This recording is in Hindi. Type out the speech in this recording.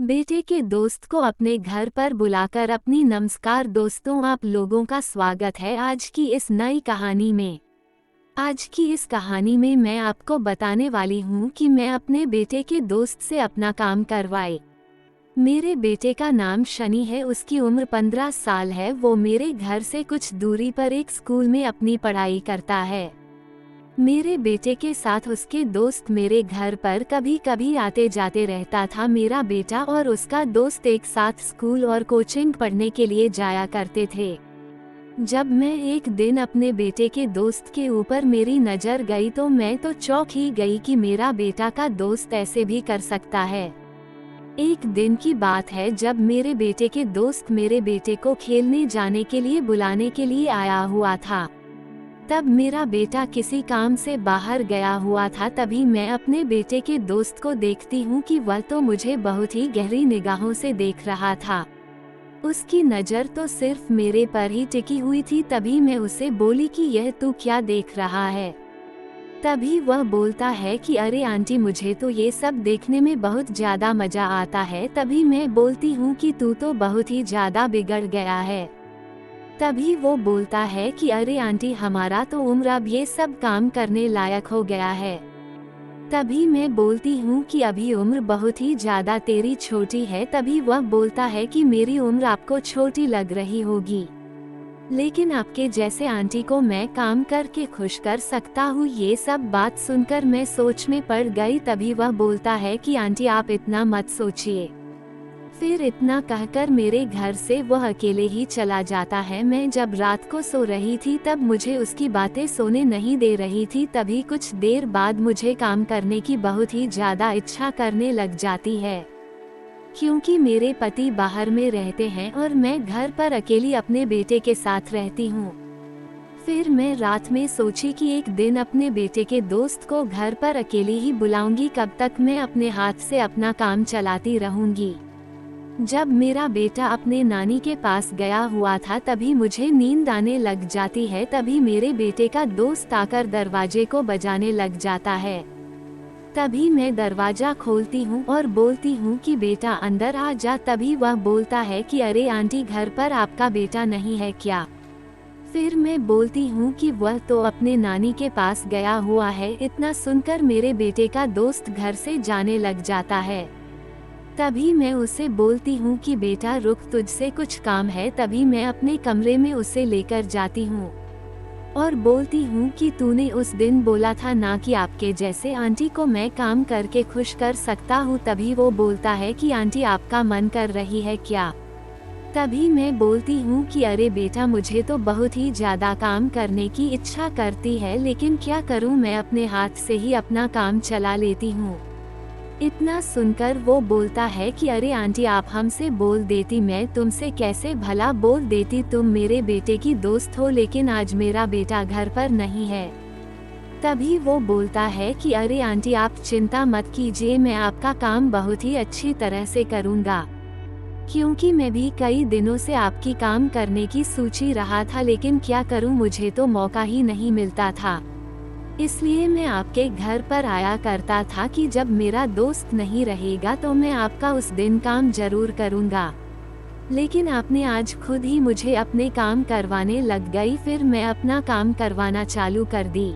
बेटे के दोस्त को अपने घर पर बुलाकर अपनी नमस्कार दोस्तों, आप लोगों का स्वागत है आज की इस नई कहानी में। आज की इस कहानी में मैं आपको बताने वाली हूँ कि मैं अपने बेटे के दोस्त से अपना काम करवाए। मेरे बेटे का नाम शनि है, उसकी उम्र 15 साल है। वो मेरे घर से कुछ दूरी पर एक स्कूल में अपनी पढ़ाई करता है। मेरे बेटे के साथ उसके दोस्त मेरे घर पर कभी कभी आते जाते रहता था। मेरा बेटा और उसका दोस्त एक साथ स्कूल और कोचिंग पढ़ने के लिए जाया करते थे। जब मैं एक दिन अपने बेटे के दोस्त के ऊपर मेरी नज़र गई तो मैं तो चौंक ही गई कि मेरा बेटा का दोस्त ऐसे भी कर सकता है। एक दिन की बात है जब मेरे बेटे के दोस्त मेरे बेटे को खेलने जाने के लिए बुलाने के लिए आया हुआ था। तब मेरा बेटा किसी काम से बाहर गया हुआ था। तभी मैं अपने बेटे के दोस्त को देखती हूँ कि वह तो मुझे बहुत ही गहरी निगाहों से देख रहा था। उसकी नज़र तो सिर्फ मेरे पर ही टिकी हुई थी। तभी मैं उसे बोली कि यह तू क्या देख रहा है। तभी वह बोलता है कि अरे आंटी, मुझे तो ये सब देखने में बहुत ज़्यादा मज़ा आता है। तभी मैं बोलती हूँ कि तू तो बहुत ही ज़्यादा बिगड़ गया है। तभी वो बोलता है कि अरे आंटी, हमारा तो उम्र अब ये सब काम करने लायक हो गया है। तभी मैं बोलती हूँ कि अभी उम्र बहुत ही ज़्यादा तेरी छोटी है। तभी वह बोलता है कि मेरी उम्र आपको छोटी लग रही होगी, लेकिन आपके जैसे आंटी को मैं काम करके खुश कर सकता हूँ। ये सब बात सुनकर मैं सोच में पड़ गई। तभी वह बोलता है कि आंटी, आप इतना मत सोचिए। फिर इतना कहकर मेरे घर से वह अकेले ही चला जाता है। मैं जब रात को सो रही थी तब मुझे उसकी बातें सोने नहीं दे रही थी। तभी कुछ देर बाद मुझे काम करने की बहुत ही ज़्यादा इच्छा करने लग जाती है, क्योंकि मेरे पति बाहर में रहते हैं और मैं घर पर अकेली अपने बेटे के साथ रहती हूँ। फिर मैं रात में सोची कि एक दिन अपने बेटे के दोस्त को घर पर अकेली ही बुलाऊंगी। कब तक मैं अपने हाथ से अपना काम चलाती रहूंगी। जब मेरा बेटा अपने नानी के पास गया हुआ था तभी मुझे नींद आने लग जाती है। तभी मेरे बेटे का दोस्त आकर दरवाजे को बजाने लग जाता है। तभी मैं दरवाजा खोलती हूँ और बोलती हूँ कि बेटा अंदर आ जा। तभी वह बोलता है कि अरे आंटी, घर पर आपका बेटा नहीं है क्या? फिर मैं बोलती हूँ कि वह तो अपने नानी के पास गया हुआ है। इतना सुनकर मेरे बेटे का दोस्त घर से जाने लग जाता है। तभी मैं उसे बोलती हूँ कि बेटा रुक, तुझसे कुछ काम है। तभी मैं अपने कमरे में उसे लेकर जाती हूँ और बोलती हूँ कि तूने उस दिन बोला था ना कि आपके जैसे आंटी को मैं काम करके खुश कर सकता हूँ। तभी वो बोलता है कि आंटी, आपका मन कर रही है क्या? तभी मैं बोलती हूँ कि अरे बेटा, मुझे तो बहुत ही ज़्यादा काम करने की इच्छा करती है, लेकिन क्या करूँ, मैं अपने हाथ से ही अपना काम चला लेती हूँ। इतना सुनकर वो बोलता है कि अरे आंटी, आप हमसे बोल देती, मैं तुमसे कैसे भला बोल देती। तुम मेरे बेटे की दोस्त हो, लेकिन आज मेरा बेटा घर पर नहीं है। तभी वो बोलता है कि अरे आंटी, आप चिंता मत कीजिए, मैं आपका काम बहुत ही अच्छी तरह से करूँगा, क्योंकि मैं भी कई दिनों से आपकी काम करने की सोची रहा था, लेकिन क्या करूँ, मुझे तो मौका ही नहीं मिलता था। इसलिए मैं आपके घर पर आया करता था कि जब मेरा दोस्त नहीं रहेगा तो मैं आपका उस दिन काम जरूर करूँगा। लेकिन आपने आज खुद ही मुझे अपने काम करवाने लग गई। फिर मैं अपना काम करवाना चालू कर दी।